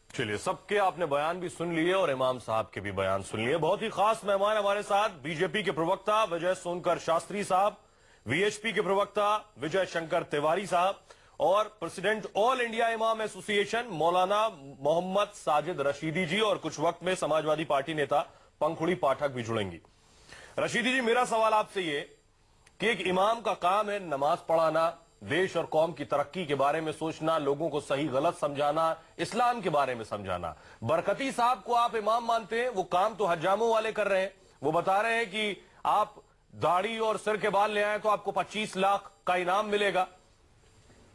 चलिए, सबके आपने बयान भी सुन लिए और इमाम साहब के भी बयान सुन लिए। बहुत ही खास मेहमान हमारे साथ बीजेपी के प्रवक्ता विजय सोनकर शास्त्री साहब, वीएचपी के प्रवक्ता विजय शंकर तिवारी साहब और प्रेसिडेंट ऑल इंडिया इमाम एसोसिएशन मौलाना मोहम्मद साजिद रशीदी जी, और कुछ वक्त में समाजवादी पार्टी नेता पंखुड़ी पाठक भी जुड़ेंगी। रशीदी जी, मेरा सवाल आपसे ये कि एक इमाम का काम है नमाज पढ़ाना, देश और कौम की तरक्की के बारे में सोचना, लोगों को सही गलत समझाना, इस्लाम के बारे में समझाना। बरकती साहब को आप इमाम मानते हैं, वो काम तो हज्जामों वाले कर रहे हैं। वो बता रहे हैं कि आप दाढ़ी और सिर के बाल ले आए तो आपको 25 लाख का इनाम मिलेगा।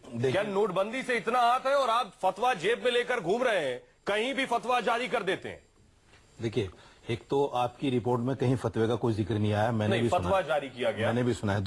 क्या नोटबंदी से इतना हाथ है और आप फतवा जेब में लेकर घूम रहे हैं, कहीं भी फतवा जारी कर देते हैं? देखिए, एक तो आपकी रिपोर्ट में कहीं फतवे का कोई जिक्र नहीं आया, मैंने भी फतवा जारी किया गया, मैंने भी सुना है।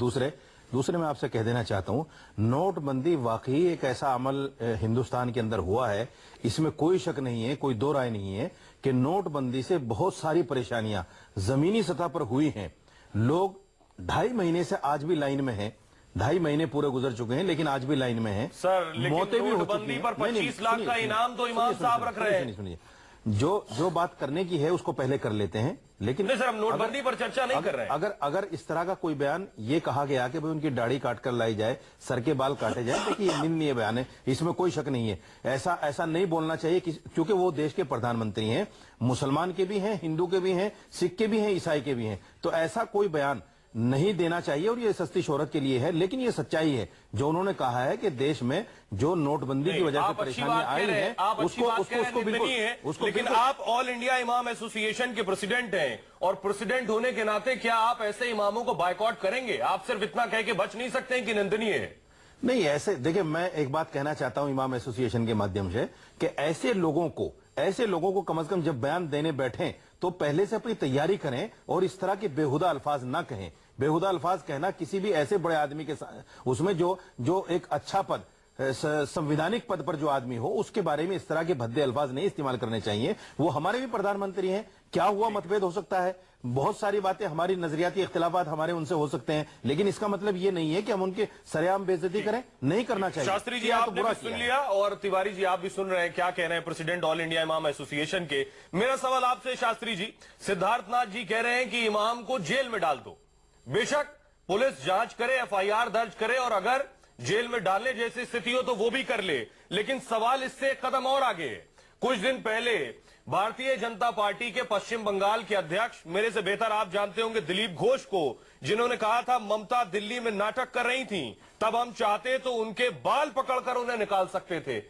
दूसरे मैं आपसे कह देना चाहता हूं, नोटबंदी वाकई एक ऐसा अमल हिंदुस्तान के अंदर हुआ है, इसमें कोई शक नहीं है, कोई दो राय नहीं है कि नोटबंदी से बहुत सारी परेशानियां जमीनी सतह पर हुई हैं। लोग 2.5 महीने से आज भी लाइन में हैं, 2.5 महीने पूरे गुजर चुके हैं, लेकिन आज भी लाइन में हैं। सर, मौतें भी हो चुकी हैं। पर 25 लाख का इनाम तो इमाम साहब रख रहे हैं। सुनिए, जो बात करने की है उसको पहले कर लेते हैं, लेकिन नहीं सर, हम नोटबंदी पर चर्चा नहीं कर रहे हैं। अगर इस तरह का कोई बयान ये कहा गया कि भाई उनकी दाढ़ी काट कर लाई जाए, सर के बाल काटे जाए, देखिए ये निंदनीय बयान है, इसमें कोई शक नहीं है। ऐसा नहीं बोलना चाहिए क्योंकि वो देश के प्रधानमंत्री हैं, मुसलमान के भी हैं, हिंदू के भी हैं, सिख के भी हैं, ईसाई के भी हैं, तो ऐसा कोई बयान नहीं देना चाहिए। और ये सस्ती शोहरत के लिए है, लेकिन ये सच्चाई है जो उन्होंने कहा है कि देश में जो नोटबंदी की वजह से परेशानियां आई हैं, उसको बिल्कुल। लेकिन आप ऑल इंडिया इमाम एसोसिएशन के प्रेसिडेंट हैं, और प्रेसिडेंट होने के नाते क्या आप ऐसे इमामों को बायकॉट करेंगे? आप सिर्फ इतना कह के बच नहीं सकते हैं कि निंदनीय है। नहीं, ऐसे देखिए, मैं एक बात कहना चाहता हूं इमाम एसोसिएशन के माध्यम से कि ऐसे लोगों को कम से कम जब बयान देने बैठें तो पहले से अपनी तैयारी करें और इस तरह के बेहुदा अल्फाज ना कहें। बेहुदा अल्फाज कहना किसी भी ऐसे बड़े आदमी के साथ, उसमें जो एक अच्छा पद, संवैधानिक पद पर जो आदमी हो, उसके बारे में इस तरह के भद्दे अल्फाज नहीं इस्तेमाल करने चाहिए। वो हमारे भी प्रधानमंत्री हैं, क्या हुआ, मतभेद हो सकता है, बहुत सारी बातें, हमारी नजरियाती इख्तिलाफात हमारे उनसे हो सकते हैं, लेकिन इसका मतलब ये नहीं है कि हम उनके सरेआम बेइज्जती करें, नहीं करना चाहिए। शास्त्री जी, आपने भी सुन लिया और तिवारी जी आप भी सुन रहे हैं क्या कह रहे हैं प्रेसिडेंट ऑल इंडिया इमाम एसोसिएशन के। मेरा सवाल आपसे शास्त्री जी, सिद्धार्थनाथ जी कह रहे हैं कि इमाम को जेल में डाल दो। बेशक पुलिस जांच करे, एफआईआर दर्ज करे, और अगर जेल में डालने जैसी स्थिति हो तो वो भी कर ले, लेकिन सवाल इससे एक कदम और आगे है। कुछ दिन पहले भारतीय जनता पार्टी के पश्चिम बंगाल के अध्यक्ष, मेरे से बेहतर आप जानते होंगे, दिलीप घोष को, जिन्होंने कहा था ममता दिल्ली में नाटक कर रही थी, तब हम चाहते तो उनके बाल पकड़कर उन्हें निकाल सकते थे।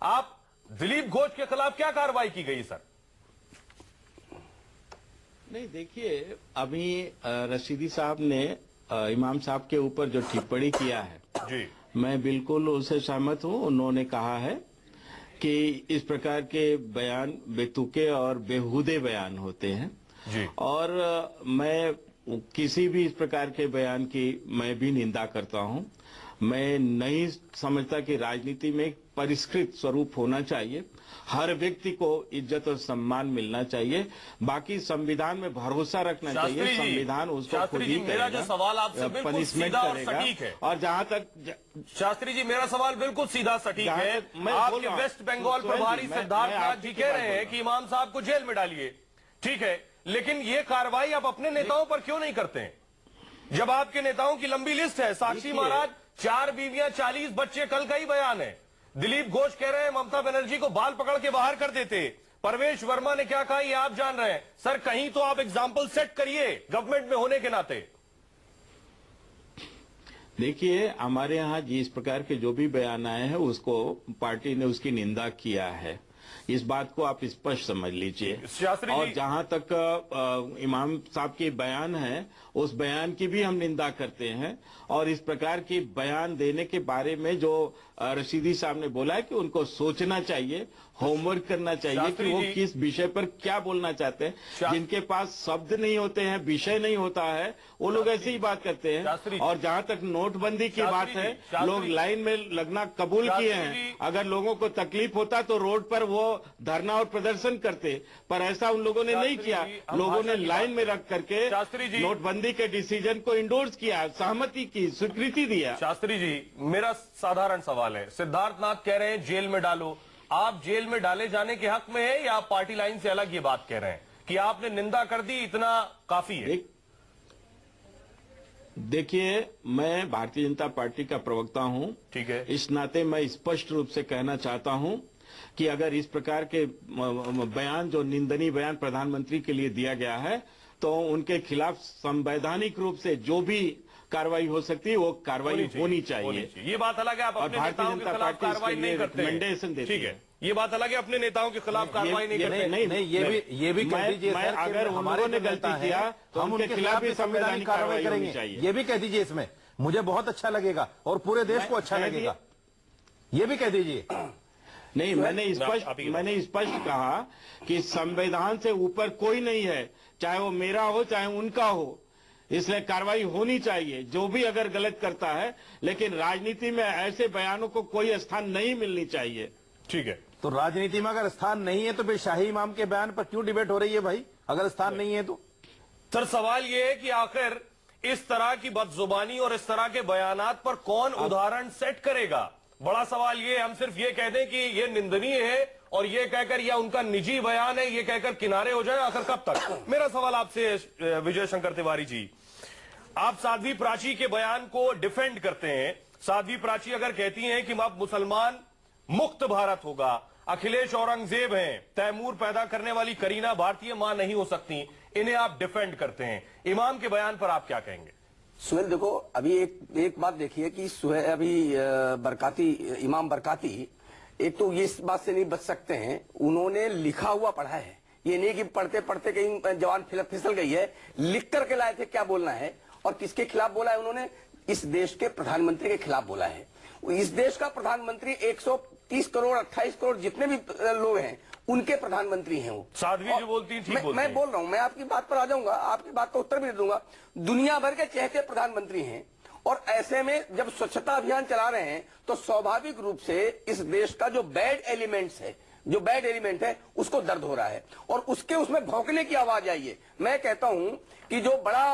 आप दिलीप घोष के खिलाफ क्या कार्रवाई की गई सर? नहीं, देखिए, अभी रशीदी साहब ने इमाम साहब के ऊपर जो टिप्पणी किया है जी, मैं बिल्कुल उससे सहमत हूं। उन्होंने कहा है कि इस प्रकार के बयान बेतुके और बेहुदे बयान होते हैं जी। और मैं किसी भी इस प्रकार के बयान की मैं भी निंदा करता हूं। मैं नहीं समझता कि राजनीति में एक परिष्कृत स्वरूप होना चाहिए। हर व्यक्ति को इज्जत और सम्मान मिलना चाहिए। बाकी संविधान में भरोसा रखना चाहिए। संविधान उसको खुद ही मेरा जो सवाल आपसे बिल्कुल सीधा और सटीक है, और जहां तक शास्त्री जी मेरा सवाल बिल्कुल सीधा सटीक है। आपके वेस्ट बंगाल प्रभारी सिद्धार्थनाथ जी कह रहे हैं कि इमाम साहब को जेल में डालिए, ठीक है, लेकिन ये कार्रवाई आप अपने नेताओं पर क्यों नहीं करते हैं? जब आपके नेताओं की लंबी लिस्ट है, साक्षी महाराज 4 बीवियां 40 बच्चे, कल का ही बयान है। दिलीप घोष कह रहे हैं ममता बनर्जी को बाल पकड़ के बाहर कर देते। परवेश वर्मा ने क्या कहा ये आप जान रहे हैं। सर, कहीं तो आप एग्जाम्पल सेट करिए गवर्नमेंट में होने के नाते। देखिए, हमारे यहाँ जिस प्रकार के जो भी बयान आए हैं उसको पार्टी ने उसकी निंदा किया है, इस बात को आप स्पष्ट समझ लीजिए। और जहां तक इमाम साहब के बयान है, उस बयान की भी हम निंदा करते हैं। और इस प्रकार की बयान देने के बारे में जो रशीदी साहब ने बोला है कि उनको सोचना चाहिए, होमवर्क करना चाहिए कि वो किस विषय पर क्या बोलना चाहते हैं। जिनके पास शब्द नहीं होते हैं, विषय नहीं होता है, वो लोग ऐसे ही बात करते हैं। और जहां तक नोटबंदी की बात है, लोग लाइन में लगना कबूल किए हैं। अगर लोगों को तकलीफ होता तो रोड पर वो धरना और प्रदर्शन करते, पर ऐसा उन लोगों ने नहीं किया। लोगों ने लाइन में रख करके नोटबंदी के डिसीजन को इंडोर्स किया, सहमति की, स्वीकृति दिया। शास्त्री जी, मेरा साधारण सवाल है, सिद्धार्थनाथ कह रहे हैं जेल में डालो, आप जेल में डाले जाने के हक में है या आप पार्टी लाइन से अलग ये बात कह रहे हैं कि आपने निंदा कर दी, इतना काफी है? देखिए, मैं भारतीय जनता पार्टी का प्रवक्ता हूं। ठीक है। इस नाते मैं स्पष्ट रूप से कहना चाहता हूं कि अगर इस प्रकार के बयान, जो निंदनीय बयान प्रधानमंत्री के लिए दिया गया है, तो उनके खिलाफ संवैधानिक रूप से जो भी कार्रवाई हो सकती है वो कार्रवाई होनी चाहिए। ये बात अलग है, आप अपने नेताओं के खिलाफ कार्रवाई नहीं करते। रिकमेंडेशन देती है। ठीक है, ये बात अलग है, अपने नेताओं के खिलाफ कार्रवाई नहीं करते। नहीं, ये भी कह दीजिए सर, अगर उन्होंने ने गलती किया तो हम उनके खिलाफ भी संवैधानिक कार्रवाई करेंगे। ये भी कह दीजिए, इसमें मुझे बहुत अच्छा लगेगा और पूरे देश को अच्छा लगेगा, ये भी कह दीजिए। नहीं, मैंने स्पष्ट कहा कि संविधान से ऊपर कोई नहीं है, चाहे वो मेरा हो चाहे उनका हो, इसलिए कार्रवाई होनी चाहिए जो भी अगर गलत करता है, लेकिन राजनीति में ऐसे बयानों को कोई स्थान नहीं मिलनी चाहिए। ठीक है, तो राजनीति में अगर स्थान नहीं है तो फिर शाही इमाम के बयान पर क्यों डिबेट हो रही है भाई, अगर स्थान नहीं है तो? सर, सवाल यह है कि आखिर इस तरह की बदजुबानी और इस तरह के बयानात पर कौन उदाहरण सेट करेगा? बड़ा सवाल ये, हम सिर्फ ये कह दें कि ये निंदनीय है और ये कहकर या उनका निजी बयान है ये कहकर किनारे हो जाए, आखिर कब तक? मेरा सवाल आपसे विजय शंकर तिवारी जी, आप साध्वी प्राची के बयान को डिफेंड करते हैं। साध्वी प्राची अगर कहती हैं कि अब मुसलमान मुक्त भारत होगा, अखिलेश औरंगजेब हैं, तैमूर पैदा करने वाली करीना भारतीय मां नहीं हो सकती, इन्हें आप डिफेंड करते हैं, इमाम के बयान पर आप क्या कहेंगे? सुहेल, देखो अभी एक बात देखिए कि सुहेल अभी इमाम बरकाती एक तो ये इस बात से नहीं बच सकते हैं, उन्होंने लिखा हुआ पढ़ा है, ये नहीं कि पढ़ते पढ़ते कहीं जवान फिसल गई है, लिख करके लाए थे क्या बोलना है और किसके खिलाफ बोला है। उन्होंने इस देश के प्रधानमंत्री के खिलाफ बोला है। इस देश का प्रधानमंत्री 130 करोड़ 28 करोड़ जितने भी लोग हैं उनके प्रधानमंत्री हैं वो। साध्वी जो बोलती हैं, ठीक बोलती हैं। मैं बोल रहा हूं, मैं आपकी बात पर आ जाऊंगा, आपकी बात का उत्तर भी दे दूंगा। दुनिया भर के चहेते प्रधानमंत्री हैं और ऐसे में जब स्वच्छता अभियान चला रहे हैं तो स्वाभाविक रूप से इस देश का जो बैड एलिमेंट है उसको दर्द हो रहा है और उसमें भौंकने की आवाज आई है। मैं कहता हूं कि जो बड़ा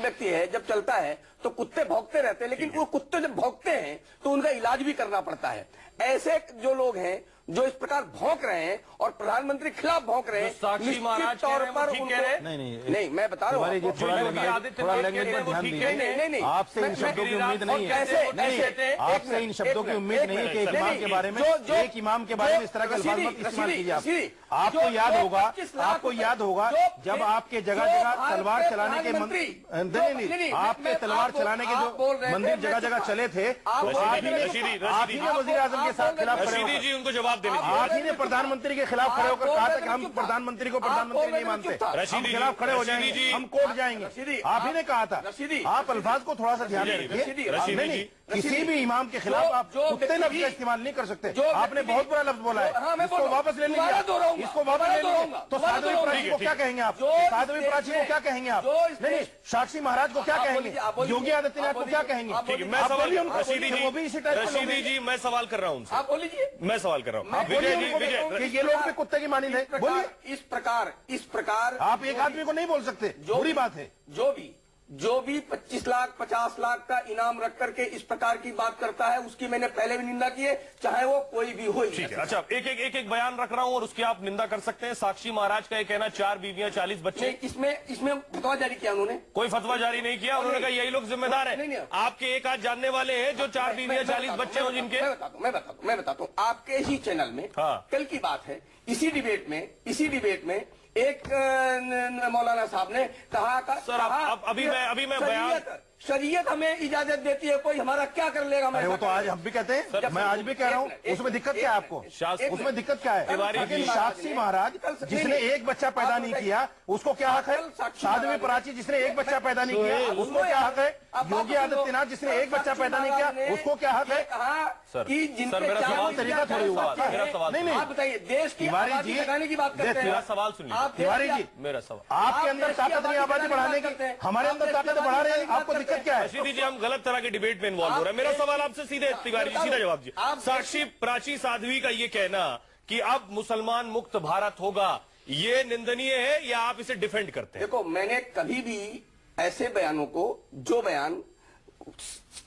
व्यक्ति है जब चलता है तो कुत्ते भौंकते रहते हैं, लेकिन वो कुत्ते जब भौंकते हैं तो उनका इलाज भी करना पड़ता है। ऐसे जो लोग हैं जो इस प्रकार भौंक रहे हैं और प्रधानमंत्री खिलाफ भौंक रहे हैं, निश्चित तौर पर उनको नहीं, मैं बता रहा हूँ, थोड़ा लैंग्वेज में ध्यान दीजिए। नहीं, आपसे इन शब्दों की उम्मीद नहीं है, आपसे इन शब्दों की उम्मीद नहीं है कि एक इमाम के बारे में इस तरह के अल्फाज मत इस्तेमाल कीजिए। आपको याद होगा जब आपके जगह जगह तलवार चलाने के आपके तलवार चलाने के जो मंदिर जगह जगह चले थे, तो आप ही ने वजीर आजम के साथ खिलाफ उनको जवाब देने आप ही ने प्रधानमंत्री के खिलाफ खड़े होकर कहा था कि हम प्रधानमंत्री को प्रधानमंत्री नहीं मानते, हम खिलाफ खड़े हो जाएंगे, हम कोर्ट जाएंगे। आप ही ने कहा था। आप अल्फाज को थोड़ा सा ध्यान रखिए। किसी भी इमाम के खिलाफ आप कुत्ते लफ्ज का इस्तेमाल नहीं कर सकते। आपने बहुत बड़ा लफ्ज बोला है, इसको वापस ले लीजिए, इसको वापस ले लीजिए। तो साध्वी प्राची को क्या कहेंगे आप? साध्वी प्राची को क्या कहेंगे आप? नहीं, साक्षी महाराज को क्या कहेंगे? योगी आदित्यनाथ को क्या कहेंगे? वो भी इसी टाइप। रशीदी जी, मैं सवाल कर रहा हूँ, आप बोलिए। मैं सवाल कर रहा हूँ, विजय, ये लोग भी कुत्ते की मानी नहीं। बोलिए। इस प्रकार आप एक आदमी को नहीं बोल सकते, बुरी बात है। जो भी 25 लाख 50 लाख का इनाम रख करके इस प्रकार की बात करता है उसकी मैंने पहले भी निंदा की है, चाहे वो कोई भी हो। ठीक है, अच्छा, एक बयान रख रहा हूं और उसकी आप निंदा कर सकते हैं। साक्षी महाराज का ये कहना 4 बीवियां 40 बच्चे, इसमें फतवा जारी किया उन्होंने? कोई फतवा जारी नहीं किया। उन्होंने कहा यही लोग जिम्मेदार है। आपके एक आध जानने वाले हैं जो 4 बीवियां 40 बच्चे हो जिनके? मैं बताता हूँ आपके ही चैनल में कल की बात है, इसी डिबेट में एक मौलाना साहब ने कहा सर, अभी मैं बयान, शरीयत हमें इजाजत देती है, कोई हमारा क्या कर लेगा? वो तो आज हम भी कहते हैं, मैं आज भी कह रहा हूँ, उसमें दिक्कत क्या है आपको? उसमें दिक्कत क्या है? लेकिन साक्षी महाराज जिसने एक बच्चा पैदा नहीं किया उसको क्या हक है? साध्वी प्राची जिसने एक बच्चा पैदा नहीं किया उसको क्या हक है? योगी आदित्यनाथ जिसने एक बच्चा पैदा नहीं किया उसको क्या हक है? कि जिनके तरीका थोड़ी हुआ। नहीं, आप बताइए, देश की आबादी बढ़ाने की बात करते हैं। मेरा सवाल सुनिए तिवारी जी, मेरा सवाल, आपके अंदर ताकत नहीं आबादी बढ़ाने की, हमारे अंदर ताकत बढ़ा रहे हैं, आपको दिक्कत क्या है? रशीदी जी, हम गलत तरह के डिबेट में इन्वॉल्व हो रहे हैं। मेरा सवाल आपसे सीधे, तिवारी जी सीधा जवाब जी। साक्षी प्राची साध्वी का ये कहना कि अब मुसलमान मुक्त भारत होगा, ये निंदनीय है या आप इसे डिफेंड करते हैं? देखो, मैंने कभी भी ऐसे बयानों को, जो बयान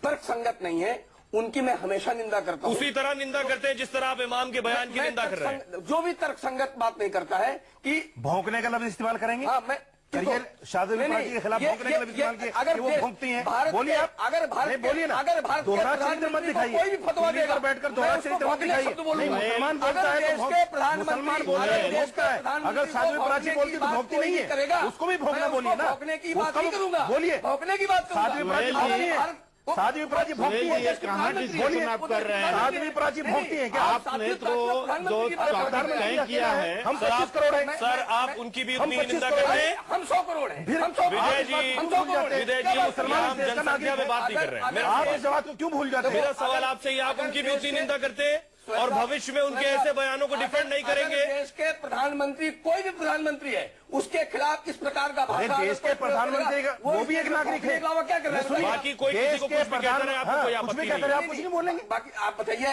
तर्क संगत नहीं है उनकी मैं हमेशा निंदा करता हूँ। उसी तरह निंदा करते हैं जिस तरह आप इमाम के बयान की निंदा कर रहे हैं। जो भी तर्कसंगत बात नहीं करता है कि भौंकने का लफ्ज इस्तेमाल करेंगे। हाँ, मैं शादी के खिलाफ भौंकने का लफ्ज इस्तेमाल किया, अगर वो भौंकती हैं। बोलिए आप, अगर भारत बोलिए ना, अगर भारत दोहरा चरित्र मत दिखाइए, कोई भी फतवा देगा बैठकर दोहरा चरित्र मत दिखाइए। मुसलमान बोलता है तो मुसलमान बोल रहे हैं भौंकता है, अगर साध्वी प्राची बोलती तो भौंकती नहीं है, उसको भी भौंकना बोलिए ना। भौंकने की बात नहीं करूंगा, बोलिए, भौंकने की बात साध्वी प्राची भौंकती है, साध्वी प्राची भौंकती है। कहाँ डिस्कशन आप कर रहे हैं? साध्वी प्राची भौंकती है क्या? आपने तो जो तय किया है, हम 25 करोड़ है सर, आप उनकी भी उतनी निंदा कर रहे हैं। हम 100 करोड़ हैं। विजय जी, मुसलमान हम जनसंख्या में बात नहीं कर रहे हैं। आप इस जवाब को क्यों भूल जाते हैं? मेरा सवाल आपसे ही, आप उनकी भी उतनी निंदा करते हैं और भविष्य में उनके ऐसे बयानों को डिफेंड नहीं करेंगे? देश के प्रधानमंत्री, कोई भी प्रधानमंत्री है, उसके खिलाफ किस प्रकार का भाषा, देश के प्रधानमंत्री का वो भी एक नागरिक है। क्या कर रहे हैं? बाकी कोई किसी को कुछ भी कहता है, आपको कोई आपत्ति नहीं है। आप कुछ नहीं बोलेंगे। बाकी आप बताइए,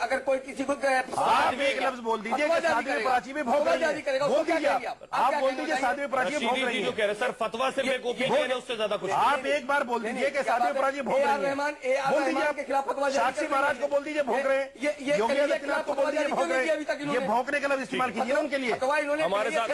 अगर कोई किसी को आप एक लफ्ज बोल दीजिए कि साध्वी प्राची में भौंक रही है, बोल दीजिए आप बोल दीजिए साध्वी प्राची में भौंक रही है। जो कह रहे सर, फतवा से एक ओपिनियन है, उससे ज्यादा कुछ आप एक बार बोल दीजिए कि साध्वी प्राची भौंक रही है, बोल दीजिए आप के खिलाफ फतवा साक्षी महाराज को बोल दीजिए भौंक रहे हैं, योगी आदित्यनाथ को बोल दीजिए भौंक रहे हैं। ये भौंकने का लफ्ज इस्तेमाल कीजिए ना उनके लिए। हमारे साथ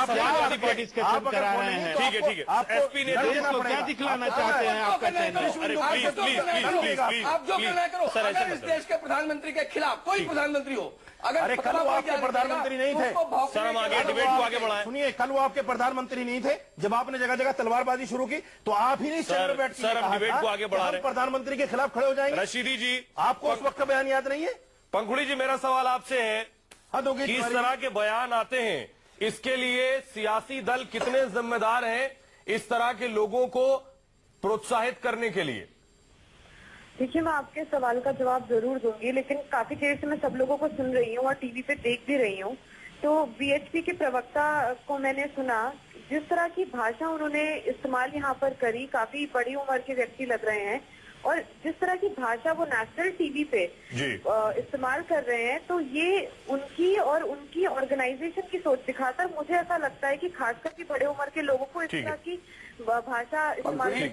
डिस्कशन करा रहे हैं। ठीक है, ठीक है। एसपी ने क्या दिखलाना चाहते हैं आपका चैनल? अरे प्लीज आप जो कहना करो। सर, ऐसे अगर इस देश के प्रधानमंत्री के खिलाफ कोई प्रधानमंत्री हो, अगर कल वो आपके प्रधानमंत्री नहीं थे सर, हम आगे डिबेट को आगे बढ़ाएं। सुनिए, कल वो आपके प्रधानमंत्री नहीं थे जब आपने जगह जगह तलवारबाजी शुरू की, तो आप ही नहीं सर, बैठ सर, हम डिबेट को आगे बढ़ा रहे हैं। प्रधानमंत्री के खिलाफ खड़े हो जाएंगे। रशीदी जी, आपको उस वक्त का बयान याद नहीं है? पंखुड़ी जी, मेरा सवाल आपसे है कि इस तरह के बयान आते हैं, इसके लिए सियासी दल कितने जिम्मेदार हैं इस तरह के लोगों को प्रोत्साहित करने के लिए? देखिए, मैं आपके सवाल का जवाब जरूर दूंगी, लेकिन काफी देर से मैं सब लोगों को सुन रही हूँ और टीवी पे देख भी रही हूँ। तो बीएचपी के प्रवक्ता को मैंने सुना, जिस तरह की भाषा उन्होंने इस्तेमाल यहाँ पर करी, काफी बड़ी उम्र के व्यक्ति लग रहे हैं, और जिस तरह की भाषा वो नेशनल टीवी पे इस्तेमाल कर रहे हैं, तो ये उनकी और उनकी ऑर्गेनाइजेशन की सोच दिखाता है। मुझे ऐसा लगता है कि खासकर की बड़े उम्र के लोगों को इस तरह की भाषा इस्तेमाल नहीं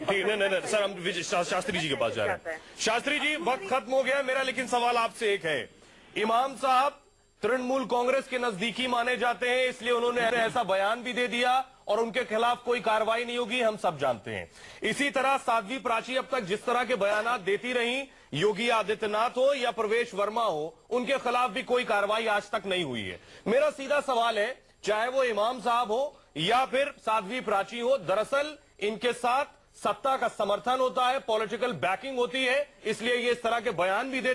सर, हम शास्त्री जी के पास जा रहे हैं। शास्त्री जी, वक्त खत्म हो गया मेरा, लेकिन सवाल आपसे एक है। इमाम साहब तृणमूल कांग्रेस के नजदीकी माने जाते हैं, इसलिए उन्होंने ऐसा बयान भी दे दिया और उनके खिलाफ कोई कार्रवाई नहीं होगी, हम सब जानते हैं। इसी तरह साध्वी प्राची अब तक जिस तरह के बयान देती रही, योगी आदित्यनाथ हो या प्रवेश वर्मा हो, उनके खिलाफ भी कोई कार्रवाई आज तक नहीं हुई है। मेरा सीधा सवाल है, चाहे वो इमाम साहब हो या फिर साध्वी प्राची हो, दरअसल इनके साथ सत्ता का समर्थन होता है, पॉलिटिकल बैकिंग होती है, इसलिए ये इस तरह के बयान भी देते